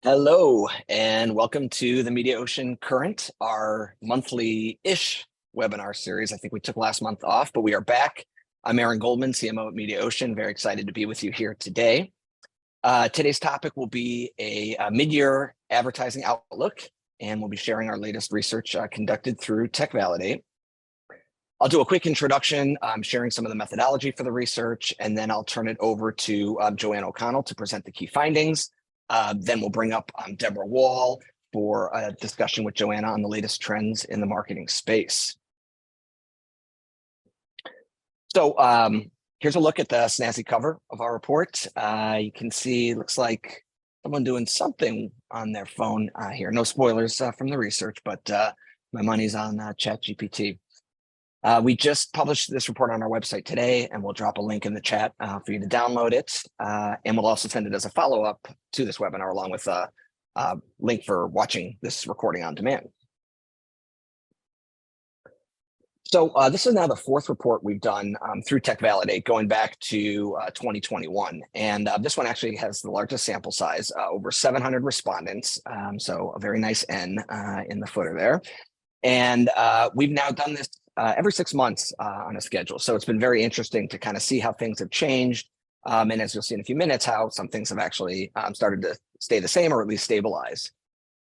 Hello, and welcome to the Mediaocean Current, our monthly-ish webinar series. I think we took last month off, but we are back. I'm Aaron Goldman, CMO at Mediaocean. Very excited to be with you here today. Today's topic will be a mid-year advertising outlook, and we'll be sharing our latest research conducted through Tech Validate. I'll do a quick introduction, sharing some of the methodology for the research, and then I'll turn it over to Joanna O'Connell to present the key findings. Then we'll bring up Deborah Wahl for a discussion with Joanna on the latest trends in the marketing space. So here's a look at the snazzy cover of our report. You can see, looks like someone doing something on their phone here. No spoilers from the research, but my money's on ChatGPT. We just published this report on our website today, and we'll drop a link in the chat for you to download it. And we'll also send it as a follow-up to this webinar, along with a link for watching this recording on demand. So this is now the fourth report we've done through Tech Validate, going back to 2021. And this one actually has the largest sample size, over 700 respondents. So a very nice N in the footer there. And we've now done this every 6 months on a schedule. So it's been very interesting to kind of see how things have changed. And as you'll see in a few minutes, how some things have actually started to stay the same or at least stabilize.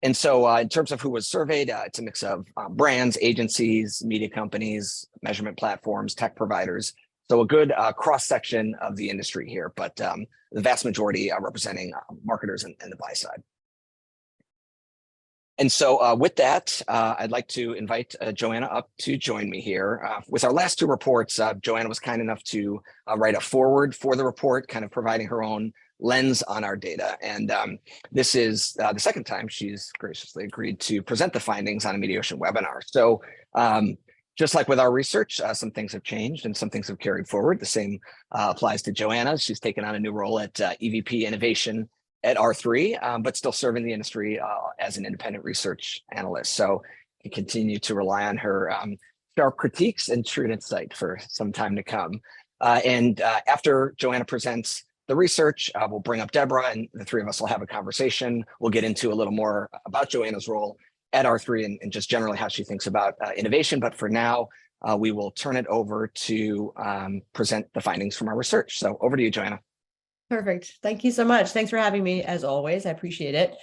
And so in terms of who was surveyed, it's a mix of brands, agencies, media companies, measurement platforms, tech providers. So a good cross-section of the industry here, but the vast majority are representing marketers and the buy side. And so with that, I'd like to invite Joanna up to join me here. With our last two reports, Joanna was kind enough to write a foreword for the report, kind of providing her own lens on our data. And this is the second time she's graciously agreed to present the findings on a Mediaocean webinar. So just like with our research, some things have changed and some things have carried forward. The same applies to Joanna. She's taken on a new role at EVP Innovation at R3, but still serving the industry as an independent research analyst. So we continue to rely on her sharp critiques and shrewd insight for some time to come. And after Joanna presents the research, we'll bring up Deborah, and the three of us will have a conversation. We'll get into a little more about Joanna's role at R3 and just generally how she thinks about innovation. But for now, we will turn it over to present the findings from our research. So over to you, Joanna. Perfect. Thank you so much. Thanks for having me, as always. I appreciate it.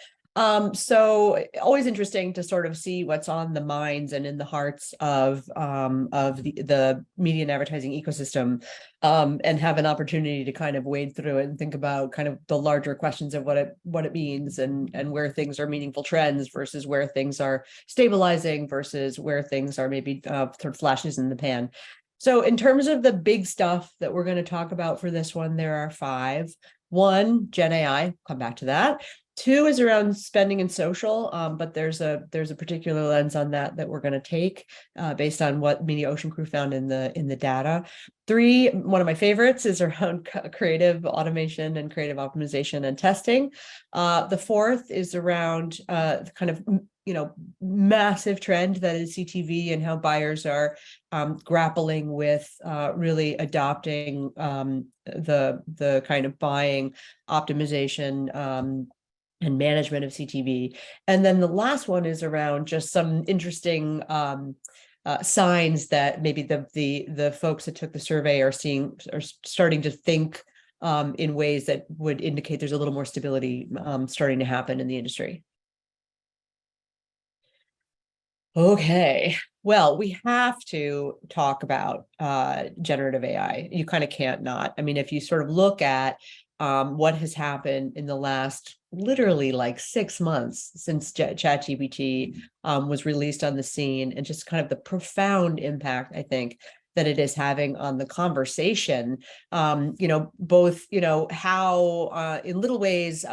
So always interesting to sort of see what's on the minds and in the hearts of the media and advertising ecosystem, and have an opportunity to kind of wade through it and think about kind of the larger questions of what it means and where things are meaningful trends versus where things are stabilizing versus where things are maybe sort of flashes in the pan. So in terms of the big stuff that we're going to talk about for this one, there are 5. 1, Gen AI, come back to that. 2 is around spending and social, but there's a particular lens on that we're going to take based on what Mediaocean crew found in the data. 3, one of my favorites, is around creative automation and creative optimization and testing. The 4th is around kind of massive trend that is CTV and how buyers are grappling with really adopting the kind of buying optimization and management of CTV. And then the last one is around just some interesting signs that maybe the folks that took the survey are starting to think in ways that would indicate there's a little more stability starting to happen in the industry. Okay, well, we have to talk about generative AI. You kind of can't not. I mean, if you sort of look at what has happened in the last literally like 6 months since ChatGPT was released on the scene, and just kind of the profound impact, I think, that it is having on the conversation, both, how in little ways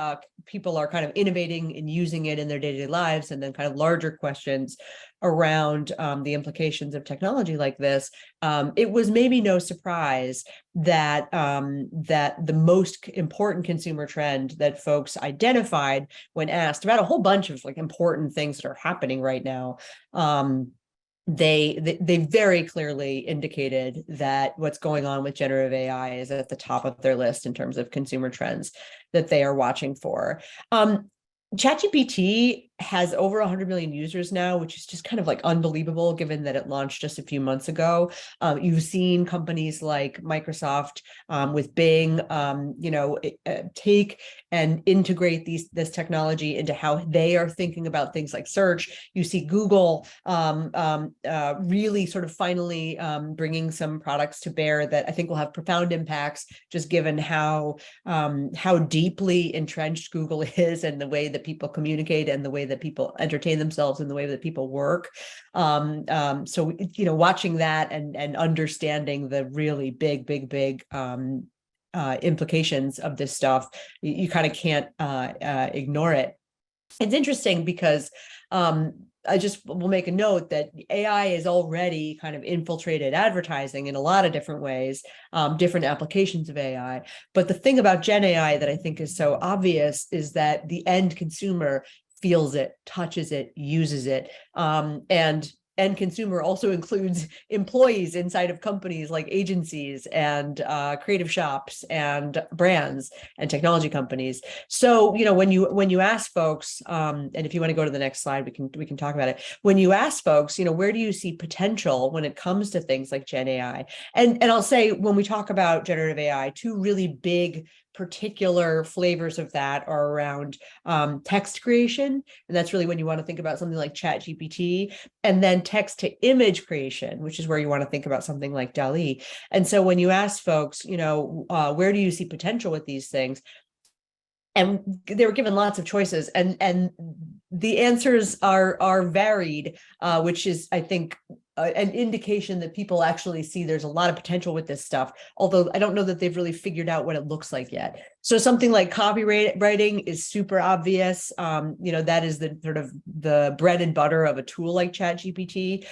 people are kind of innovating and using it in their day-to-day lives, and then kind of larger questions around the implications of technology like this. It was maybe no surprise that that the most important consumer trend that folks identified when asked about a whole bunch of like important things that are happening right now, they very clearly indicated that what's going on with generative AI is at the top of their list in terms of consumer trends that they are watching for. ChatGPT has over 100 million users now, which is just kind of like unbelievable given that it launched just a few months ago. You've seen companies like Microsoft with Bing, take and integrate this technology into how they are thinking about things like search. You see Google really sort of finally bringing some products to bear that I think will have profound impacts, just given how deeply entrenched Google is and the way that people communicate and the way that people entertain themselves and the way that people work. So, watching that and understanding the really big implications of this stuff, you kind of can't ignore it. It's interesting because I just will make a note that AI is already kind of infiltrated advertising in a lot of different ways, different applications of AI. But the thing about Gen AI that I think is so obvious is that the end consumer feels it, touches it, uses it. And end consumer also includes employees inside of companies like agencies and creative shops and brands and technology companies. So, when you ask folks, and if you want to go to the next slide, we can talk about it. When you ask folks, where do you see potential when it comes to things like Gen AI? And I'll say, when we talk about generative AI, two really big particular flavors of that are around text creation. And that's really when you want to think about something like ChatGPT, and then text to image creation, which is where you want to think about something like DALL-E. And so when you ask folks, where do you see potential with these things? And they were given lots of choices, and the answers are varied, which is, I think, an indication that people actually see there's a lot of potential with this stuff, although I don't know that they've really figured out what it looks like yet. So something like copywriting is super obvious. That is the sort of the bread and butter of a tool like ChatGPT.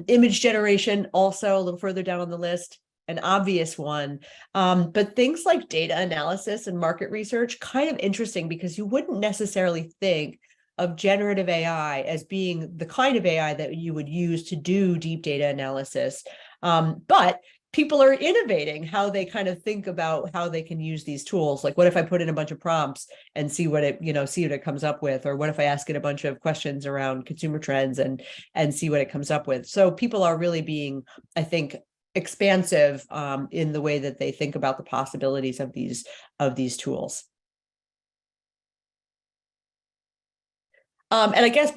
Image generation, also a little further down on the list, an obvious one. But things like data analysis and market research, kind of interesting, because you wouldn't necessarily think of generative AI as being the kind of AI that you would use to do deep data analysis. But people are innovating how they kind of think about how they can use these tools. Like, what if I put in a bunch of prompts and see what it comes up with? Or what if I ask it a bunch of questions around consumer trends and see what it comes up with? So people are really being, I think, expansive in the way that they think about the possibilities of these tools. And I guess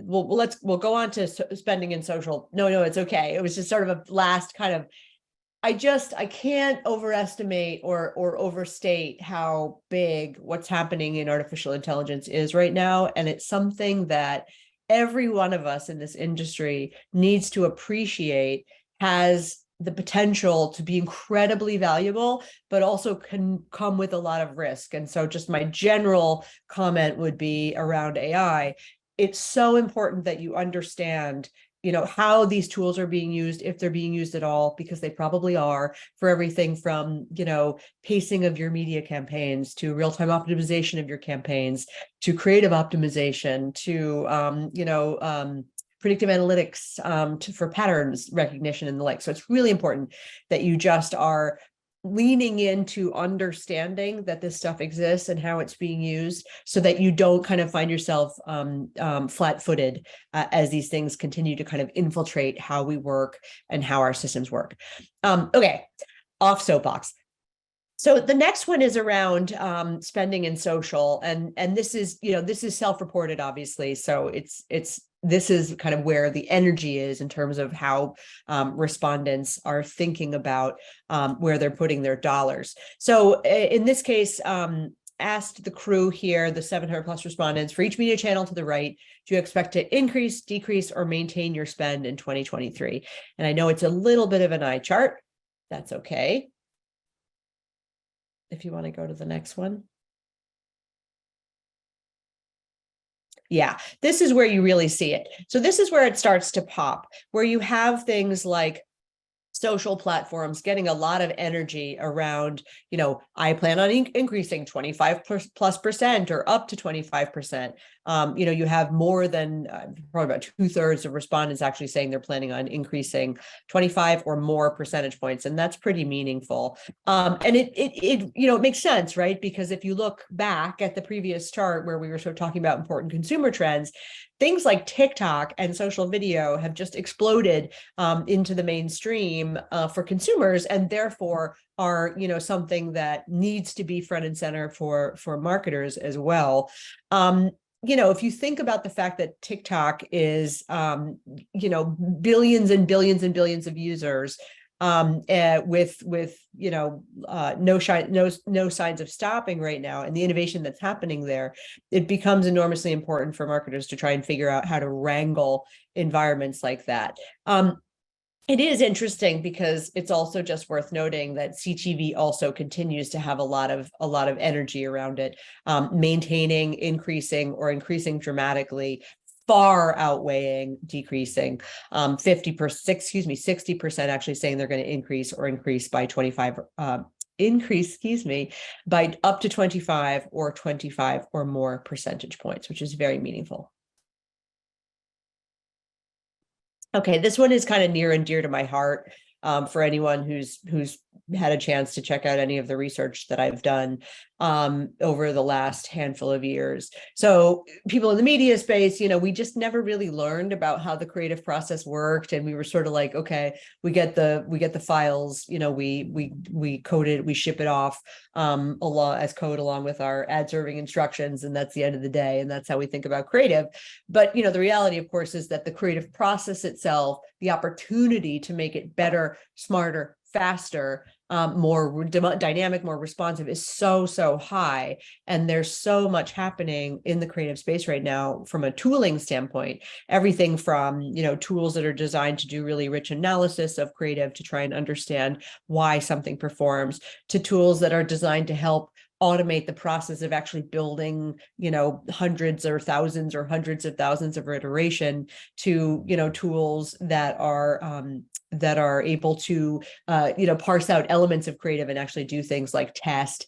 we'll go on to spending in social. No, it's okay. It was just sort of a last kind of. I can't overestimate or overstate how big what's happening in artificial intelligence is right now, and it's something that every one of us in this industry needs to appreciate. Has the potential to be incredibly valuable, but also can come with a lot of risk. And so just my general comment would be around AI. It's so important that you understand, how these tools are being used, if they're being used at all, because they probably are, for everything from, pacing of your media campaigns to real-time optimization of your campaigns, to creative optimization, to, predictive analytics for patterns recognition and the like. So it's really important that you just are leaning into understanding that this stuff exists and how it's being used, so that you don't kind of find yourself flat-footed as these things continue to kind of infiltrate how we work and how our systems work. Okay, off soapbox. So the next one is around spending in social, and this is self-reported, obviously. So this is kind of where the energy is in terms of how respondents are thinking about where they're putting their dollars. So in this case, asked the crew here, the 700 plus respondents, for each media channel to the right, do you expect to increase, decrease, or maintain your spend in 2023? And I know it's a little bit of an eye chart. That's okay. If you want to go to the next one. Yeah, this is where you really see it. So this is where it starts to pop, where you have things like social platforms getting a lot of energy around, I plan on increasing 25+% or up to 25%. You have more than probably about 2/3 of respondents actually saying they're planning on increasing 25 or more percentage points. And that's pretty meaningful. And it makes sense, right? Because if you look back at the previous chart where we were sort of talking about important consumer trends, things like TikTok and social video have just exploded into the mainstream for consumers, and therefore are something that needs to be front and center for marketers as well. If you think about the fact that TikTok is billions and billions and billions of users, with no signs of stopping right now, and the innovation that's happening there, it becomes enormously important for marketers to try and figure out how to wrangle environments like that. It is interesting because it's also just worth noting that CTV also continues to have a lot of energy around it, maintaining, increasing, or increasing dramatically, far outweighing decreasing. 60% actually saying they're going to increase by 25, by up to 25 or more percentage points, which is very meaningful. Okay, this one is kind of near and dear to my heart. For anyone who's had a chance to check out any of the research that I've done over the last handful of years. So people in the media space, we just never really learned about how the creative process worked, and we were sort of like, okay, we get the files, we code it, we ship it off as code along with our ad serving instructions, and that's the end of the day, and that's how we think about creative. But the reality, of course, is that the creative process itself, the opportunity to make it better, smarter, faster, more dynamic, more responsive is so high. And there's so much happening in the creative space right now from a tooling standpoint, everything from, tools that are designed to do really rich analysis of creative to try and understand why something performs, to tools that are designed to help automate the process of actually building, hundreds or thousands or hundreds of thousands of iteration, to, tools that are able to, parse out elements of creative and actually do things like test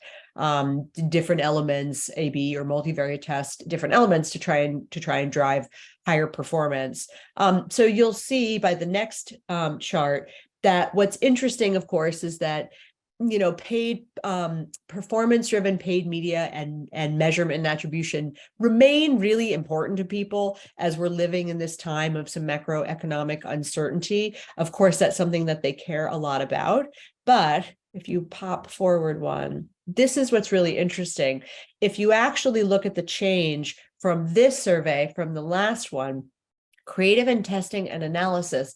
different elements, A/B or multivariate test different elements to try and drive higher performance. So you'll see by the next chart that what's interesting, of course, is that paid performance-driven paid media and measurement and attribution remain really important to people as we're living in this time of some macroeconomic uncertainty. Of course, that's something that they care a lot about. But if you pop forward one, this is what's really interesting. If you actually look at the change from this survey, from the last one, creative and testing and analysis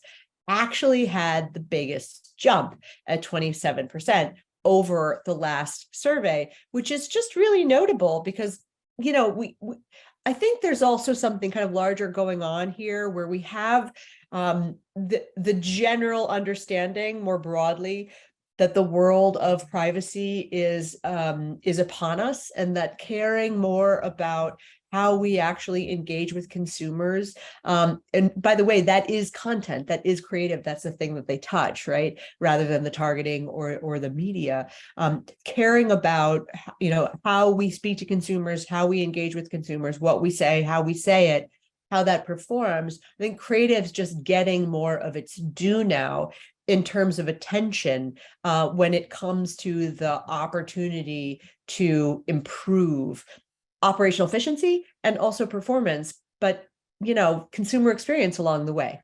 actually had the biggest jump at 27% over the last survey, which is just really notable because, I think there's also something kind of larger going on here where we have the general understanding more broadly that the world of privacy is upon us, and that caring more about how we actually engage with consumers. And by the way, that is content, that is creative. That's the thing that they touch, right? Rather than the targeting or the media. Caring about, how we speak to consumers, how we engage with consumers, what we say, how we say it, how that performs. I think creative's just getting more of its due now in terms of attention when it comes to the opportunity to improve operational efficiency and also performance, but consumer experience along the way.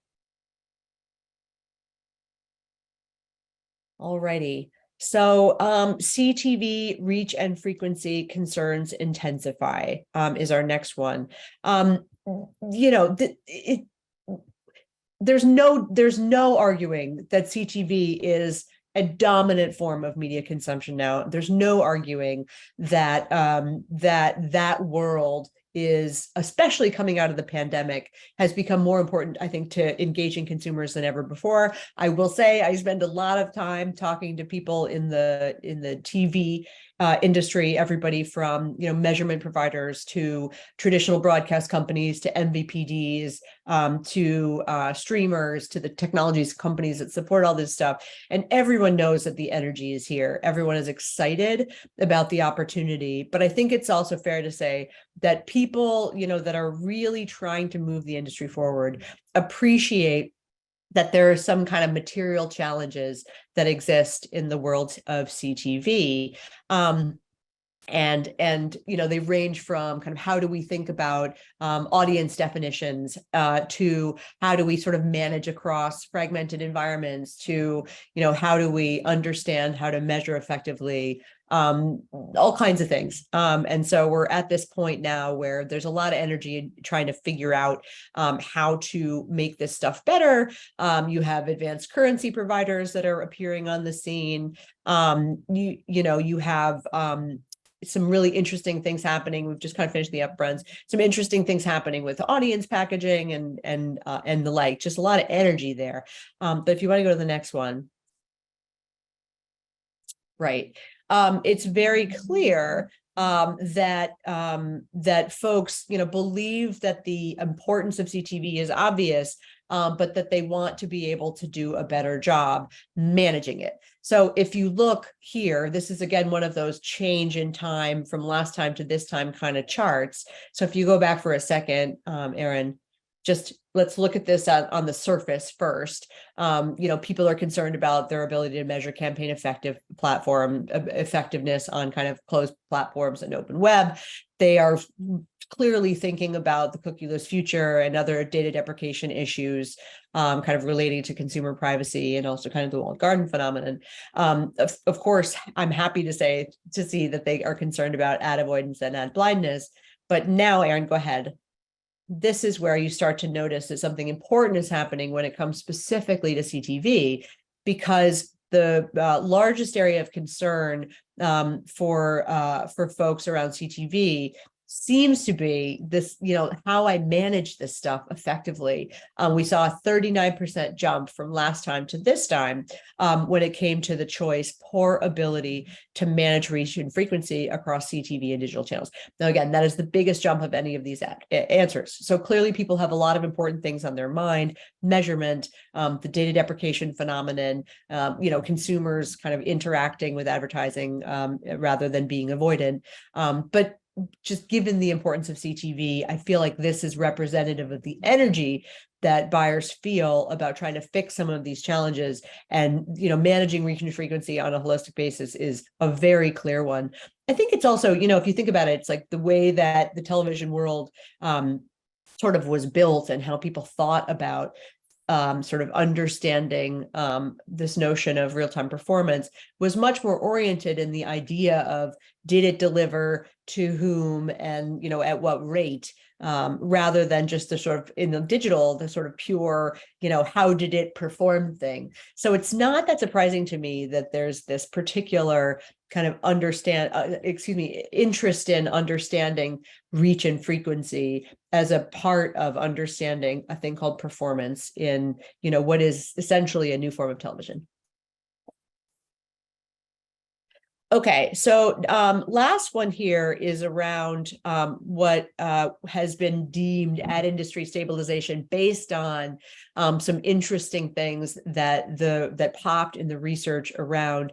Alrighty. So CTV reach and frequency concerns intensify is our next one. There's no arguing that CTV is a dominant form of media consumption now. There's no arguing that that world is, especially coming out of the pandemic, has become more important, I think, to engaging consumers than ever before. I will say I spend a lot of time talking to people in the TV industry, everybody from measurement providers to traditional broadcast companies to MVPDs to streamers to the technologies companies that support all this stuff. And everyone knows that the energy is here. Everyone is excited about the opportunity. But I think it's also fair to say that people, that are really trying to move the industry forward appreciate that there are some kind of material challenges that exist in the world of CTV. And they range from kind of how do we think about audience definitions to how do we sort of manage across fragmented environments to how do we understand how to measure effectively, all kinds of things. And so we're at this point now where there's a lot of energy in trying to figure out how to make this stuff better. You have advanced currency providers that are appearing on the scene. You have some really interesting things happening. We've just kind of finished the upfronts. Some interesting things happening with audience packaging and the like. Just a lot of energy there. But if you want to go to the next one, right? It's very clear that folks, believe that the importance of CTV is obvious, but that they want to be able to do a better job managing it. So if you look here, this is again one of those change in time from last time to this time kind of charts. So if you go back for a second, Aaron, just let's look at this on the surface first. People are concerned about their ability to measure campaign effectiveness on kind of closed platforms and open web. They are clearly thinking about the cookieless future and other data deprecation issues, kind of relating to consumer privacy and also kind of the walled garden phenomenon. Of course, I'm happy to see that they are concerned about ad avoidance and ad blindness. But now, Aaron, go ahead. This is where you start to notice that something important is happening when it comes specifically to CTV, because the largest area of concern for folks around CTV seems to be this, how I manage this stuff effectively. We saw a 39% jump from last time to this time when it came to the choice, poor ability to manage reach and frequency across CTV and digital channels. Now, again, that is the biggest jump of any of these answers. So clearly people have a lot of important things on their mind: measurement, the data deprecation phenomenon, consumers kind of interacting with advertising rather than being avoided. But just given the importance of CTV, I feel like this is representative of the energy that buyers feel about trying to fix some of these challenges. And, managing reach and frequency on a holistic basis is a very clear one. I think it's also, if you think about it, it's like the way that the television world sort of was built and how people thought about sort of understanding this notion of real-time performance was much more oriented in the idea of, did it deliver to whom and at what rate, rather than just the sort of in the digital, the sort of pure how did it perform thing. So it's not that surprising to me that there's this particular kind of interest in understanding reach and frequency as a part of understanding a thing called performance in what is essentially a new form of television. Okay, so last one here is around what has been deemed ad industry stabilization based on some interesting things that popped in the research around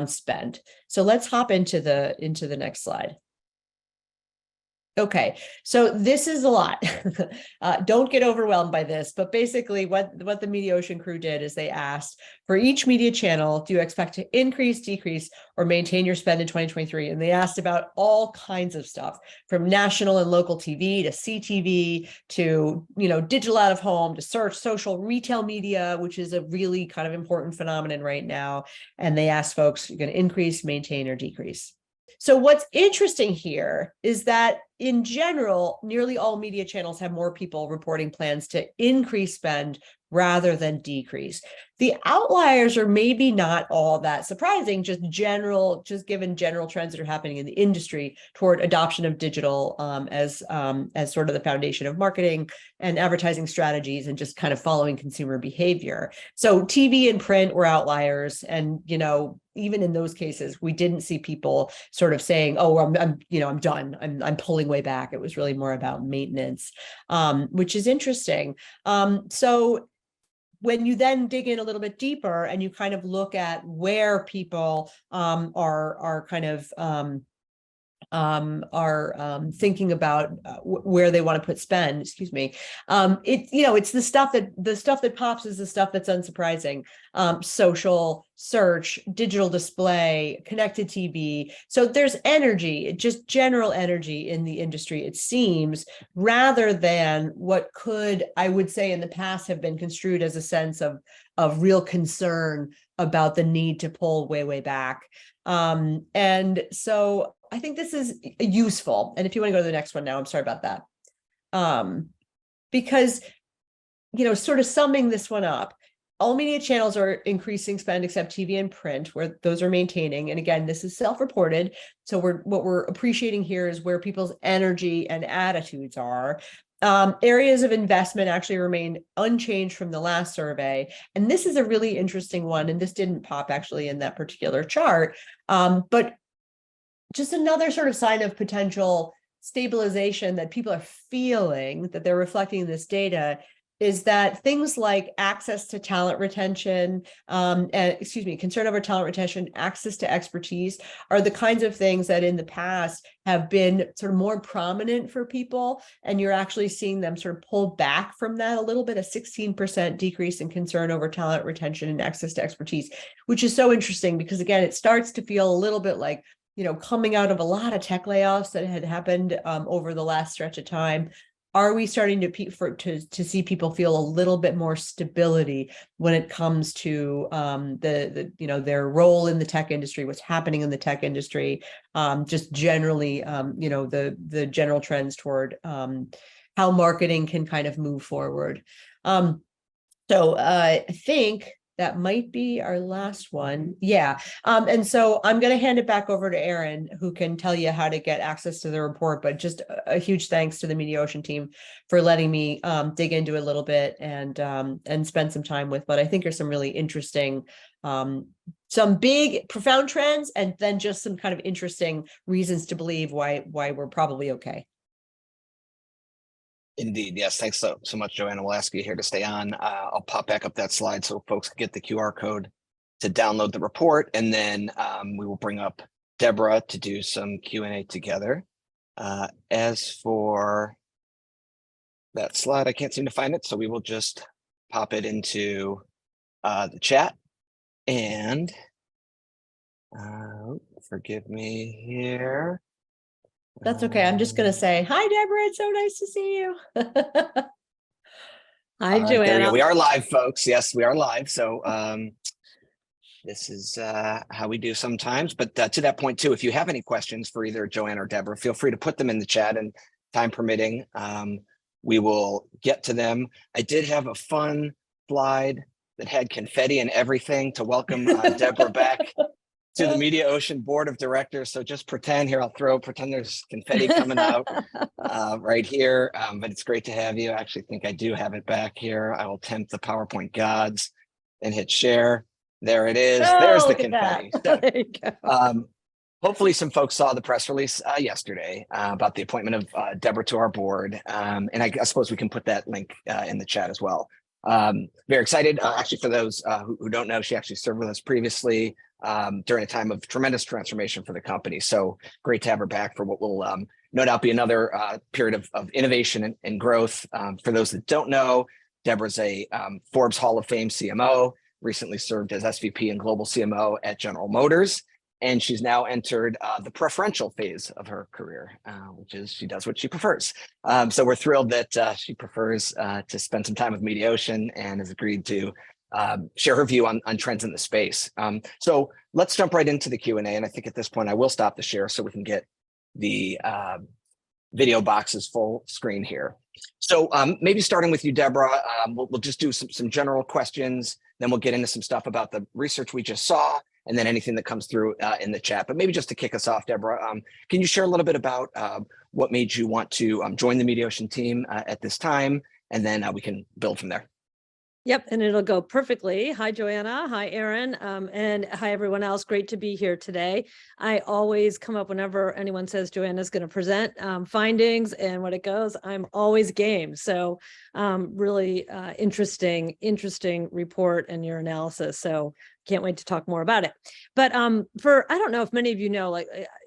spend. So let's hop into the next slide. Okay, so this is a lot. Don't get overwhelmed by this, but basically what the Mediaocean crew did is they asked, for each media channel, do you expect to increase, decrease, or maintain your spend in 2023? And they asked about all kinds of stuff, from national and local TV to CTV to, digital out of home to search, social, retail media, which is a really kind of important phenomenon right now. And they asked folks, you're going to increase, maintain, or decrease. So what's interesting here is that in general, nearly all media channels have more people reporting plans to increase spend rather than decrease. The outliers are maybe not all that surprising, just given general trends that are happening in the industry toward adoption of digital as sort of the foundation of marketing and advertising strategies and just kind of following consumer behavior. So TV and print were outliers, and even in those cases, we didn't see people sort of saying, "Oh, I'm done. I'm pulling way back." It was really more about maintenance, which is interesting. So when you then dig in a little bit deeper and you kind of look at where people are kind of thinking about where they want to put spend, excuse me. It's the stuff that pops is the stuff that's unsurprising. Social, search, digital display, connected TV. So there's energy, just general energy in the industry, it seems, rather than what could, I would say in the past, have been construed as a sense of real concern about the need to pull way back. And so I think this is useful. And if you want to go to the next one now, I'm sorry about that. Because, sort of summing this one up, all media channels are increasing spend except TV and print, where those are maintaining. And again, this is self-reported. So what we're appreciating here is where people's energy and attitudes are. Areas of investment actually remain unchanged from the last survey. And this is a really interesting one. And this didn't pop actually in that particular chart. But just another sort of sign of potential stabilization that people are feeling, that they're reflecting in this data, is that things like access to talent retention, concern over talent retention, access to expertise are the kinds of things that in the past have been sort of more prominent for people. And you're actually seeing them sort of pull back from that a little bit, a 16% decrease in concern over talent retention and access to expertise, which is so interesting because, again, it starts to feel a little bit like, coming out of a lot of tech layoffs that had happened over the last stretch of time. Are we starting to see people feel a little bit more stability when it comes to their role in the tech industry, what's happening in the tech industry, just generally, the general trends toward how marketing can kind of move forward. So I think that might be our last one. Yeah. And so I'm going to hand it back over to Aaron, who can tell you how to get access to the report. But just a huge thanks to the Mediaocean team for letting me dig into it a little bit and spend some time with what I think are some really interesting, some big, profound trends, and then just some kind of interesting reasons to believe why we're probably okay. Indeed. Yes. Thanks so much, Joanna. We'll ask you here to stay on. I'll pop back up that slide so folks can get the QR code to download the report. And then we will bring up Deborah to do some Q&A together. As for that slide, I can't seem to find it. So we will just pop it into the chat. And forgive me here. That's okay. I'm just going to say, hi, Deborah. It's so nice to see you. Hi, Joanna. We are live, folks. Yes, we are live. So this is how we do sometimes. But to that point, too, if you have any questions for either Joanna or Deborah, feel free to put them in the chat, and time permitting, we will get to them. I did have a fun slide that had confetti and everything to welcome Deborah back to the Mediaocean Board of Directors. So just pretend here, pretend there's confetti coming out right here. But it's great to have you. I actually think I do have it back here. I will tempt the PowerPoint gods and hit share. There it is. Oh, there's the confetti. So, there you go. Hopefully some folks saw the press release yesterday about the appointment of Deborah to our board. And I suppose we can put that link in the chat as well. Very excited. Actually, for those who don't know, she actually served with us previously during a time of tremendous transformation for the company. So great to have her back for what will no doubt be another period of innovation and growth. For those that don't know, Deborah's a Forbes Hall of Fame CMO, recently served as SVP and Global CMO at General Motors. And she's now entered the preferential phase of her career, which is she does what she prefers. So we're thrilled that she prefers to spend some time with Mediaocean and has agreed to share her view on trends in the space. So let's jump right into the Q&A. And I think at this point, I will stop the share so we can get the video boxes full screen here. So maybe starting with you, Deborah, we'll just do some general questions. Then we'll get into some stuff about the research we just saw, and then anything that comes through in the chat. But maybe just to kick us off, Deborah, can you share a little bit about what made you want to join the Mediaocean team at this time? And then we can build from there. Yep, and it'll go perfectly. Hi, Joanna. Hi, Aaron. And hi, everyone else. Great to be here today. I always come up whenever anyone says Joanna's going to present findings and what it goes. I'm always game. So really interesting report and your analysis. So can't wait to talk more about it. But I don't know if many of you know,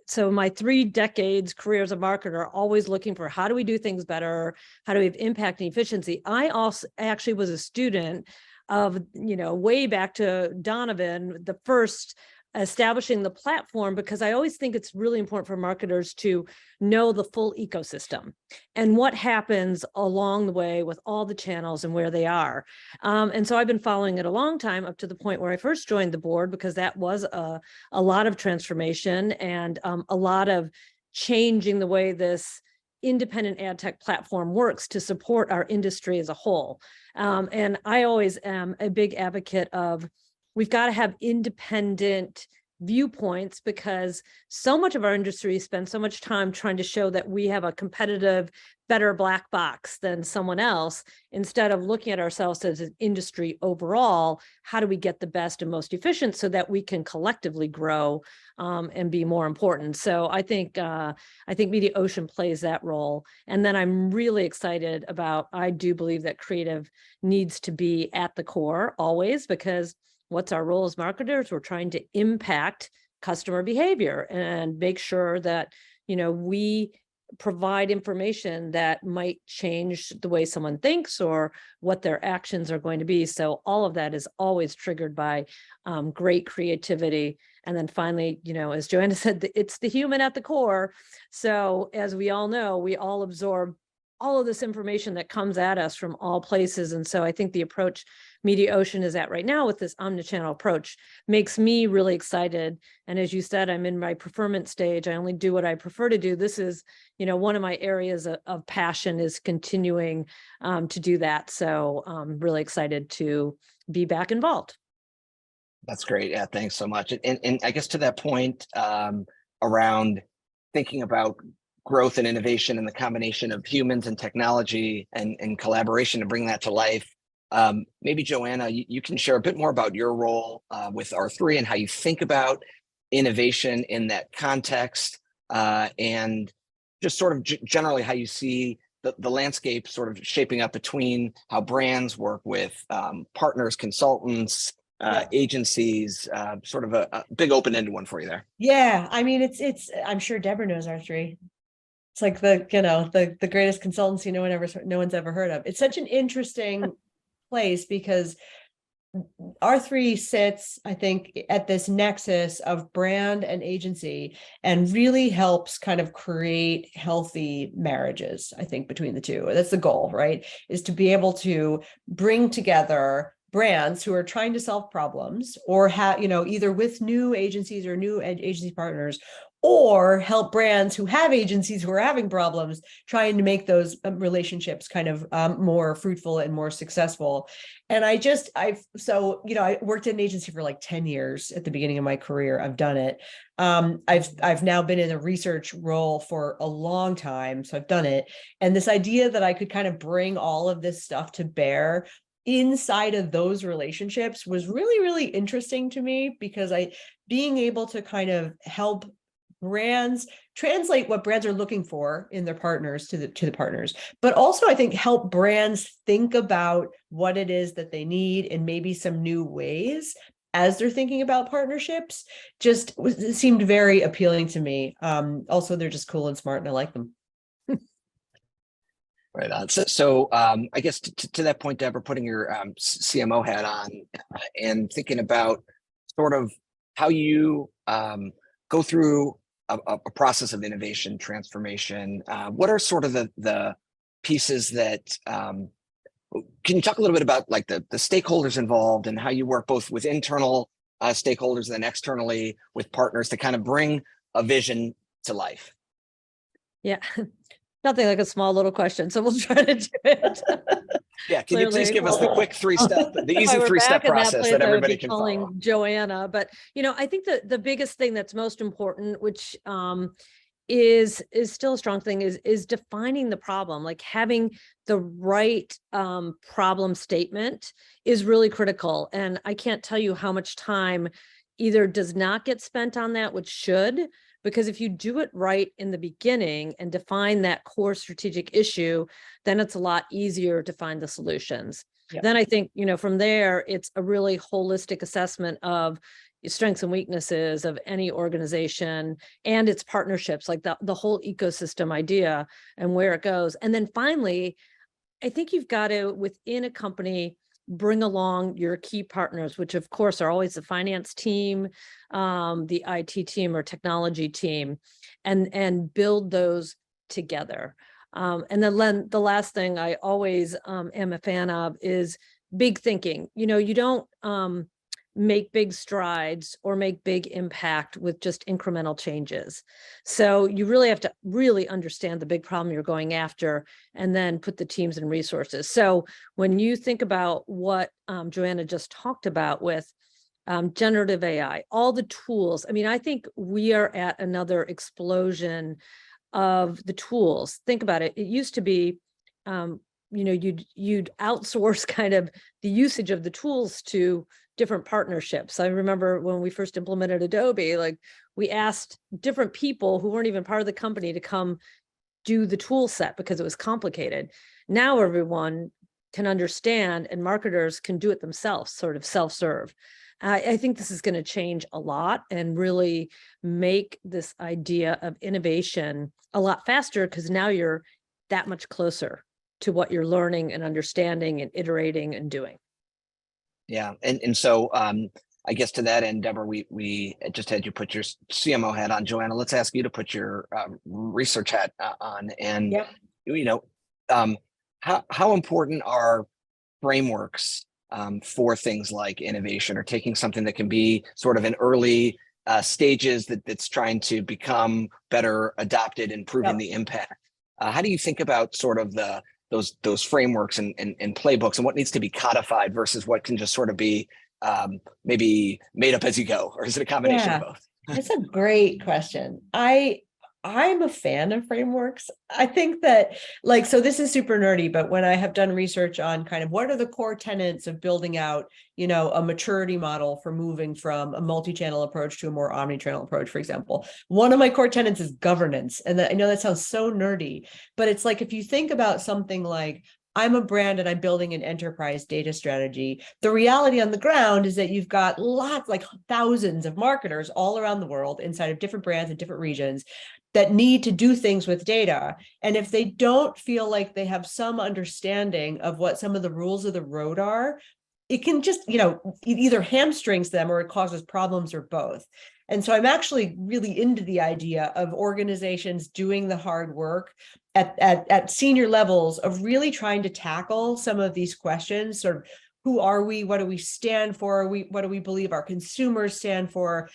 so my 3 decades career as a marketer, always looking for how do we do things better? How do we have impact and efficiency? I also actually was a student of, way back to Donovan, the first establishing the platform, because I always think it's really important for marketers to know the full ecosystem and what happens along the way with all the channels and where they are. And so I've been following it a long time, up to the point where I first joined the board, because that was a lot of transformation and a lot of changing the way this independent ad tech platform works to support our industry as a whole. And I always am a big advocate of, we've got to have independent viewpoints, because so much of our industry spends so much time trying to show that we have a competitive, better black box than someone else, instead of looking at ourselves as an industry overall. How do we get the best and most efficient so that we can collectively grow and be more important? So I think Mediaocean plays that role. And then I'm really excited about, I do believe that creative needs to be at the core always, because what's our role as marketers? We're trying to impact customer behavior and make sure that, we provide information that might change the way someone thinks or what their actions are going to be. So all of that is always triggered by great creativity. And then finally, as Joanna said, it's the human at the core. So as we all know, we all absorb all of this information that comes at us from all places. And so I think the approach Mediaocean is at right now with this omnichannel approach makes me really excited. And as you said, I'm in my preferment stage. I only do what I prefer to do. This is, one of my areas of passion, is continuing to do that. So I'm really excited to be back involved. That's great. Yeah, thanks so much. And I guess to that point, around thinking about growth and innovation and the combination of humans and technology and collaboration to bring that to life. Maybe Joanna, you can share a bit more about your role with R3 and how you think about innovation in that context, and just sort of generally how you see the landscape sort of shaping up between how brands work with partners, consultants, agencies, sort of a big open-ended one for you there. Yeah, I mean, it's I'm sure Deborah knows R3. It's like the greatest consultancy no one's ever heard of. It's such an interesting place, because R3 sits, I think, at this nexus of brand and agency, and really helps kind of create healthy marriages, I think, between the two. That's the goal, right? Is to be able to bring together brands who are trying to solve problems, or either with new agencies or new agency partners, or help brands who have agencies who are having problems, trying to make those relationships kind of more fruitful and more successful. And I worked in an agency for like 10 years at the beginning of my career. I've done it. I've now been in a research role for a long time, so I've done it. And this idea that I could kind of bring all of this stuff to bear inside of those relationships was really, really interesting to me, because being able to kind of help brands translate what brands are looking for in their partners to the partners, but also I think help brands think about what it is that they need in maybe some new ways as they're thinking about partnerships, just seemed very appealing to me. Also, they're just cool and smart, and I like them. Right on. So I guess to that point, Deborah, putting your CMO hat on and thinking about sort of how you go through a process of innovation, transformation. What are sort of the pieces that, can you talk a little bit about like the stakeholders involved and how you work both with internal stakeholders and then externally with partners to kind of bring a vision to life? Yeah. Nothing like a small little question, so we'll try to do it. Yeah, can you please give us the quick the easy three-step process that everybody can follow? Joanna, but I think the biggest thing that's most important, which is still a strong thing, is defining the problem, like having the right problem statement is really critical. And I can't tell you how much time either does not get spent on that, which should, because if you do it right in the beginning and define that core strategic issue, then it's a lot easier to find the solutions. Yep. Then I think, from there, it's a really holistic assessment of strengths and weaknesses of any organization and its partnerships, like the whole ecosystem idea and where it goes. And then finally, I think you've got to, within a company, bring along your key partners, which of course are always the finance team, the IT team or technology team, and build those together. And then the last thing I always am a fan of is big thinking. You don't make big strides or make big impact with just incremental changes. So you really have to really understand the big problem you're going after and then put the teams and resources. So when you think about what Joanna just talked about with generative AI, all the tools, I mean, I think we are at another explosion of the tools. Think about it. It used to be, you'd outsource kind of the usage of the tools to different partnerships. I remember when we first implemented Adobe, like we asked different people who weren't even part of the company to come do the tool set because it was complicated. Now everyone can understand and marketers can do it themselves, sort of self-serve. I think this is going to change a lot and really make this idea of innovation a lot faster, because now you're that much closer to what you're learning and understanding and iterating and doing. Yeah, and so I guess to that end, Deborah, we just had you put your CMO hat on. Joanna, let's ask you to put your research hat on. And Yep. How important are frameworks for things like innovation, or taking something that can be sort of in early stages that's trying to become better adopted and proving Yep. the impact? How do you think about sort of those frameworks and playbooks, and what needs to be codified versus what can just sort of be maybe made up as you go, or is it a combination of both? That's a great question. I'm a fan of frameworks. I think that, like, so this is super nerdy, but when I have done research on kind of what are the core tenets of building out, a maturity model for moving from a multi-channel approach to a more omni-channel approach, for example, one of my core tenets is governance. And I know that sounds so nerdy, but it's like, if you think about something like, I'm a brand and I'm building an enterprise data strategy, the reality on the ground is that you've got lots, like thousands of marketers all around the world inside of different brands and different regions that need to do things with data. And if they don't feel like they have some understanding of what some of the rules of the road are, it can just, it either hamstrings them or it causes problems, or both. And so I'm actually really into the idea of organizations doing the hard work at senior levels of really trying to tackle some of these questions, sort of, who are we? What do we stand for? What do we believe our consumers stand for?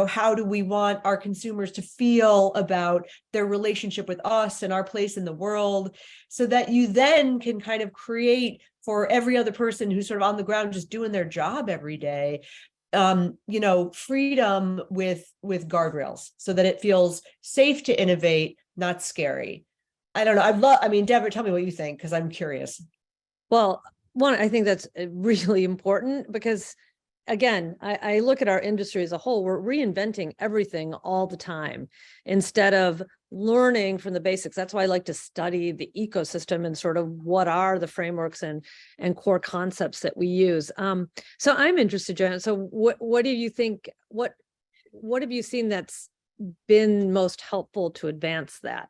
How do we want our consumers to feel about their relationship with us and our place in the world, so that you then can kind of create for every other person who's sort of on the ground just doing their job every day, freedom with guardrails, so that it feels safe to innovate, not scary. I don't know. Deborah, tell me what you think, because I'm curious. Well, one, I think that's really important, because again, I look at our industry as a whole, we're reinventing everything all the time instead of learning from the basics. That's why I like to study the ecosystem and sort of what are the frameworks and core concepts that we use. So I'm interested, Joanna. So what do you think, what have you seen that's been most helpful to advance that?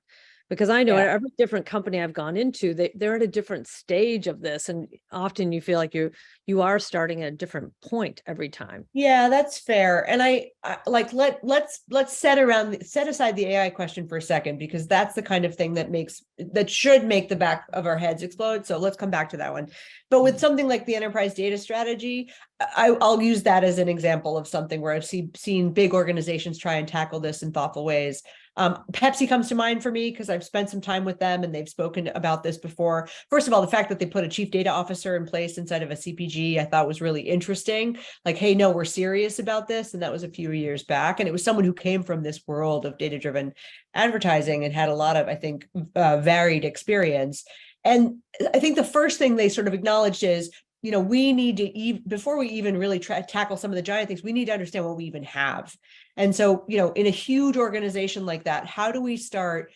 Because I know every different company I've gone into, they're at a different stage of this, and often you feel like you are starting at a different point every time. Yeah, that's fair. And I like let's set aside the AI question for a second, because that's the kind of thing that should make the back of our heads explode. So let's come back to that one. But with something like the enterprise data strategy, I'll use that as an example of something where I've seen big organizations try and tackle this in thoughtful ways. Pepsi comes to mind for me because I've spent some time with them and they've spoken about this before. First of all, the fact that they put a chief data officer in place inside of a CPG, I thought was really interesting. Like, hey, no, we're serious about this. And that was a few years back. And it was someone who came from this world of data-driven advertising and had a lot of, I think, varied experience. And I think the first thing they sort of acknowledged is, we need to, before we even really tackle some of the giant things, we need to understand what we even have. And so, in a huge organization like that, how do we start,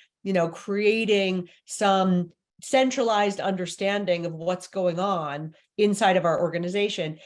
creating some centralized understanding of what's going on inside of our organization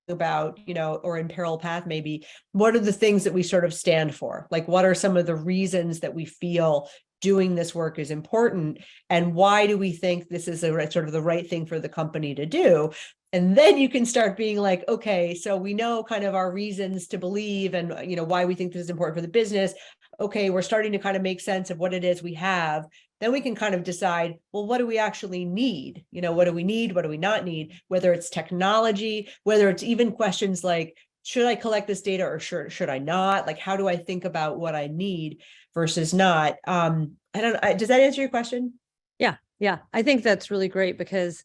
about, or in parallel path, maybe, what are the things that we sort of stand for? Like, what are some of the reasons that we feel doing this work is important, and why do we think this is sort of the right thing for the company to do? And then you can start being like, okay, so we know kind of our reasons to believe and why we think this is important for the business. Okay, we're starting to kind of make sense of what it is we have. Then we can kind of decide, well, what do we actually need? What do we need? What do we not need? Whether it's technology, whether it's even questions like, should I collect this data or should I not? Like, how do I think about what I need versus not? Does that answer your question? Yeah. I think that's really great because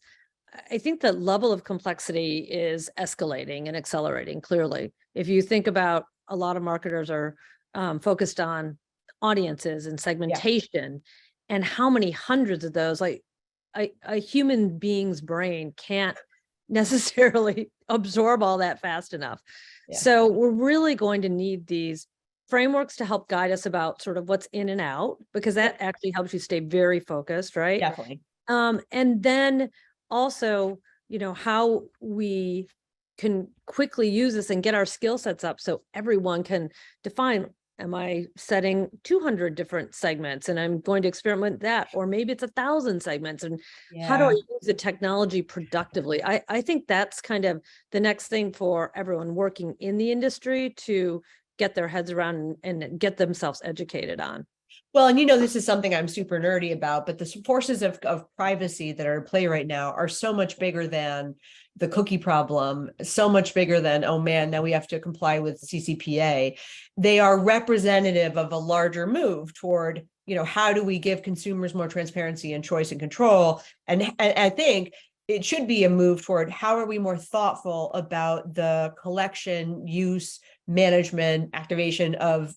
I think the level of complexity is escalating and accelerating clearly. If you think about, a lot of marketers are focused on audiences and segmentation, and how many hundreds of those, like a human being's brain can't necessarily absorb all that fast enough. So we're really going to need these frameworks to help guide us about sort of what's in and out, because that actually helps you stay very focused, right? Definitely. And then also, how we can quickly use this and get our skill sets up so everyone can define, am I setting 200 different segments and I'm going to experiment with that, or maybe it's 1,000 segments, and how do I use the technology productively? I think that's kind of the next thing for everyone working in the industry to get their heads around and get themselves educated on. Well, and this is something I'm super nerdy about, but the forces of privacy that are at play right now are so much bigger than the cookie problem, so much bigger than, oh man, now we have to comply with CCPA. They are representative of a larger move toward, how do we give consumers more transparency and choice and control? And I think it should be a move toward, how are we more thoughtful about the collection, use, management, activation of